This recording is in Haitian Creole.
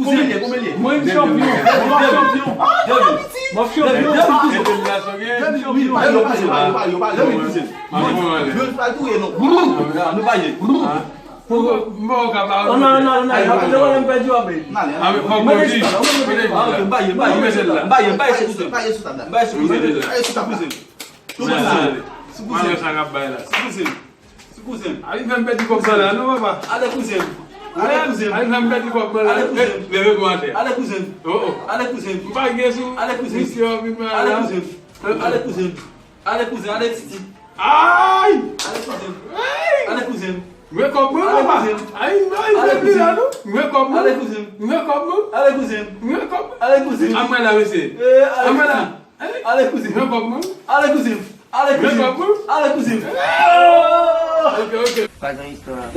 Combien? Moi, je suis champion. Moi, je suis champion. Faz uma história.